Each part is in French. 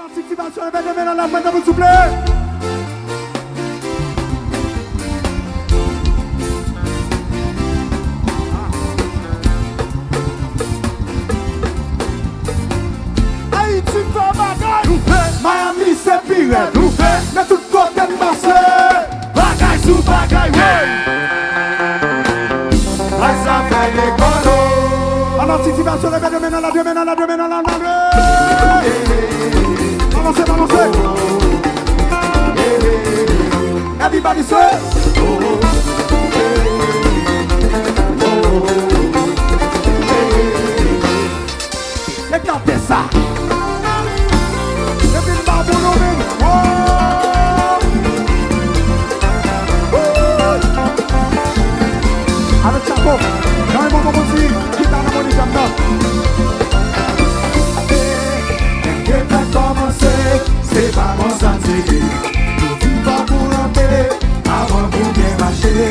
Activation, levez la main, s'il vous plaît. Haïti, pas bagaille. Nous fait. Miami, c'est pire. Nous fait. Mais tout côté de Marseille. Bagaille sous bagaille, ouais. Ça fait des colos. En anticipation, levez la main, la Balancez, balancez. Everybody say. Regardez ça. C'est une barbe au nom. Avec chapeau. Dans les moments aussi, qui t'a ramené comme ça. C'est pas mon sentier. Tout va pour rentrer, avant pour bien marcher.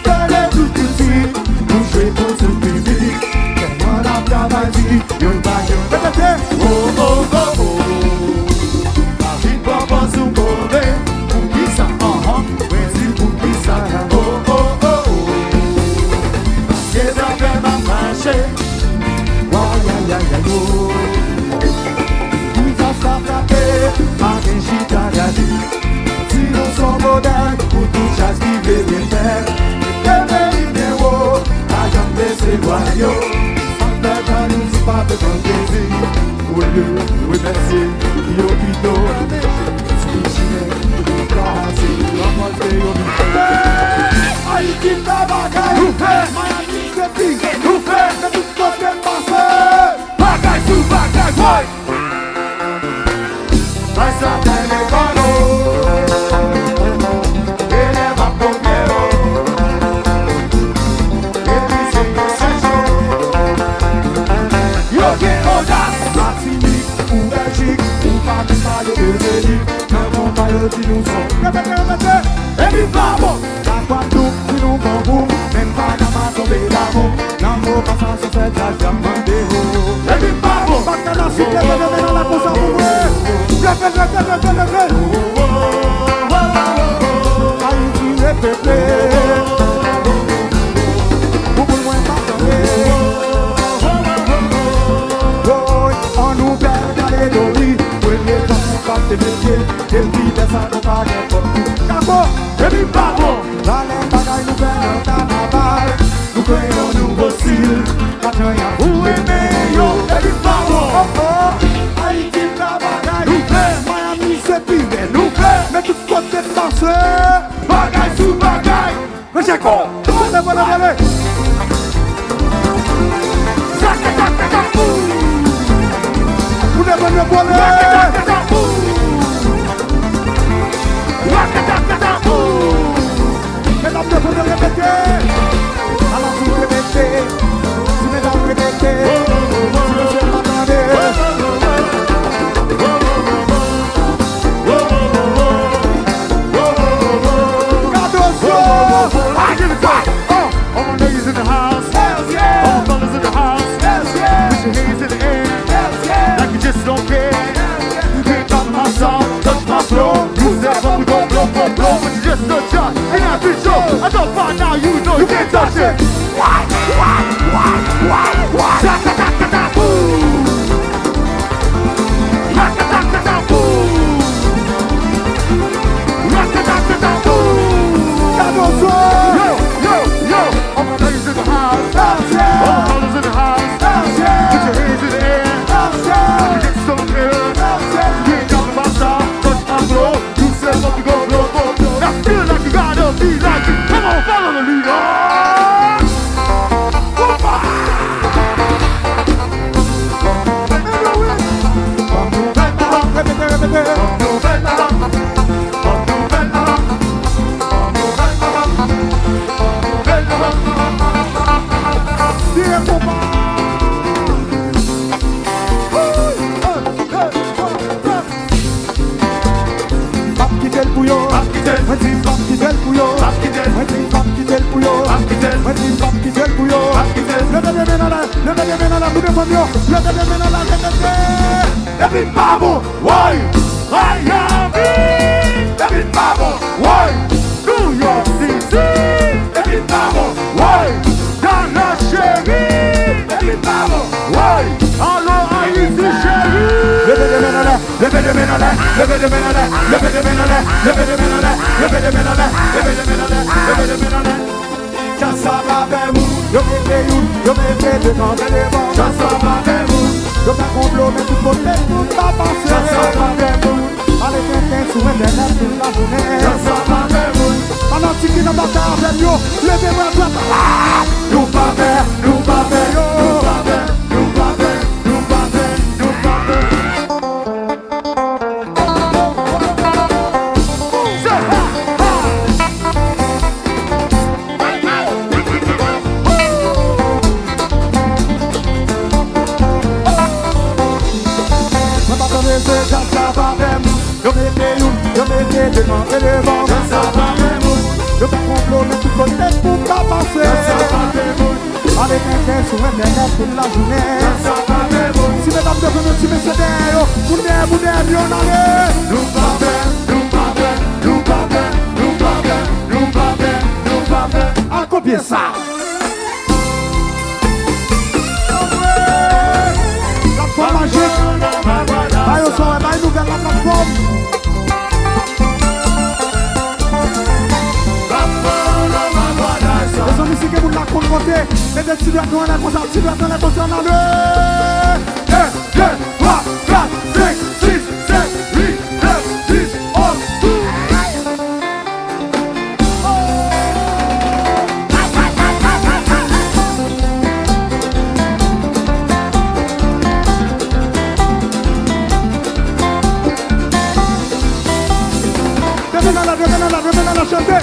Tenez tout ici, nous jouer pour tout public. Tellement la travaille, yon va yon. Oh oh oh oh. Avec papa sous mauvais, pour qui ça ouais c'est pour qui ça oh oh oh oh. C'est ça fait ma marcher. Oh ya ya ya yo. Si nous sommes modernes, pour tout chasse qui veut bien faire. Devez bien haut, la jambe c'est loyau. Sans faire quand nous si pas de grand plaisir. Au lieu de remercier, yo plutôt. Si chien, cassé, rencontrer au milieu. Haïti, ta bagaille, nous fait. Miami, c'est pire, nous fait. C'est tout ce qu'on fait passer. Bagaille sous bagaille, ouais. Ça t'aime les colos. Et les vapours. Et puis c'est nos séjours. Yo qui audace. Martinique ou Belgique ou pas de maillot de Belgique. Même mon maillot qui nous sont. Répétez. Et puis vamos. La Guadeloupe qui nous bambou. Même pas qu'à tomber d'amour. L'amour passant sur cette la jambe des hauts. Et puis vamos. Pas qu'à la suite, levez dans la course à vous. Haïti repeuplé. Beaucoup moins pardonné. On nous perd dans les doris. Premier temps on passe des métiers. Et puis descend nos bagages pour tout. Cabo, et puis bravo. Dans les bagages nous perdons un carnaval. Nous créons un nouveau style. Maintenant y'a vous et meilleur. Et puis bravo. Haïti travaille. Nous fait. Miami c'est pire. Nous fait. Mais tout côté de Marseille. Bagaille sous bagaille. Mais j'ai quoi? Allez. Vous devez me voler. Mesdames, vous devez répéter. Alors vous répétez. Si mesdames répétez. Si monsieur m'attendez. I give it back. All my ladies in the house. Hells yeah. All my fellas in the house. Hells yeah. Put your hands in the air. Hells yeah. Like you just don't care. Hells yeah. You can't touch my song, touch my flow. You said we gon' blow, but you just a shot. And I be sure. I don't find out you know you can't touch it. Why? Shaka-taka-taka-boom. Shaka-taka-taka-boom. Shaka-taka-taka-boom. Yo, all my ladies in the house. Hells yeah. All my fellas in the house. Hells yeah. Put your hands in the air. Hells yeah. You get so near. Hells yeah. You ain't talking about style, touch my flow. You said what we gon' blow. Now feel like you gotta be like it. Come on, follow the leader. Every bubble, why? levez les mains en l'air, levez les mains en l'air, levez les mains en l'air, levez les mains en l'air, levez les mains en l'air, levez les mains en l'air, levez les mains en l'air. Chassa va vers vous, yo mettez une, yo mettez devant les bancs. Chassa va vers vous, yo pas complot, mais tout côté, tout va passer. Chassa va vers vous, allez quelqu'un sur internet toute la journée. Chassa va vers vous, pendant que tu n'as pas qu'à faire yo, levez-moi la droite. Nous pas faire, nous pas faire, nous pas faire, nous pas faire, nous pas faire, nous pas faire. Yo mettez une, yo mettez devant et devant. Ça va même où yo pas complot, mais tout côté pour pas passer. Ça va même où avec un tête sur internet toute la journée. Ça va même où si mesdames de venir, si messieurs d'ailleurs, vous n'êtes, y'en allez. Nous pas faire, nous pas faire, nous pas faire, nous pas faire, nous pas faire, nous pas faire. À combien ça? Plateforme magique. Bah yo soir, bah une nouvelle la plateforme. Les hommes ici qui vous la compte côté. Les deux petits doigts dans la console, petits doigts dans la console, dans le 1, 2, 3, 4, 5, 6, 7, 8, 9, 10, 11, 12. Revenez la chanter.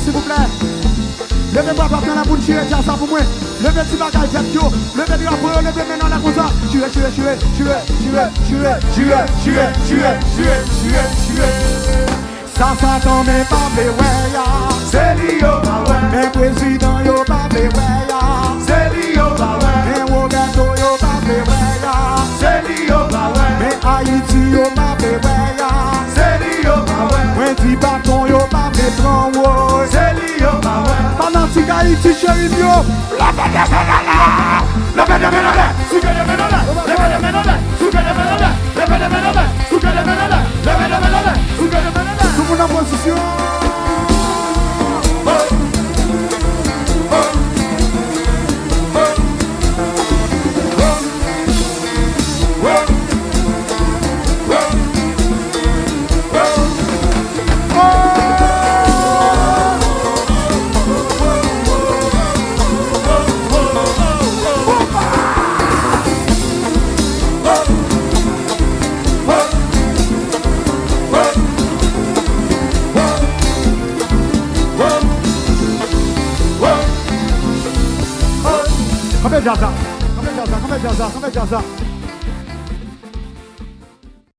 S'il vous plaît, levez moi pour la boule, tirer ça pour moi. Levez le petit bagage, levez le drapeau, levez maintenant la cosa. Tuez. Ça tombe pas mes weya. C'est lui yo ba ouais. Mes présidents yo ba mes weya. C'est lui yo ba ouais. Mes Roberto yo ba mes weya. C'est lui yo ba ouais. Mes Haïti yo ba mes weya. C'est lui yo ba ouais. Mes petits bâtons yo ba mes troncs. C'est lui yo ba ouais. Pendant que Haïti chérie yo. Levez les mains en l'air. Levez les mains en l'air. Soulevez les mains en l'air. Levez les mains en l'air. Soulevez les mains en l'air. Levez les mains en l'air. Soulevez les mains en l'air. Levez les mains en l'air. Soulevez les mains en l'air. Tout le monde en position. Come Jaza.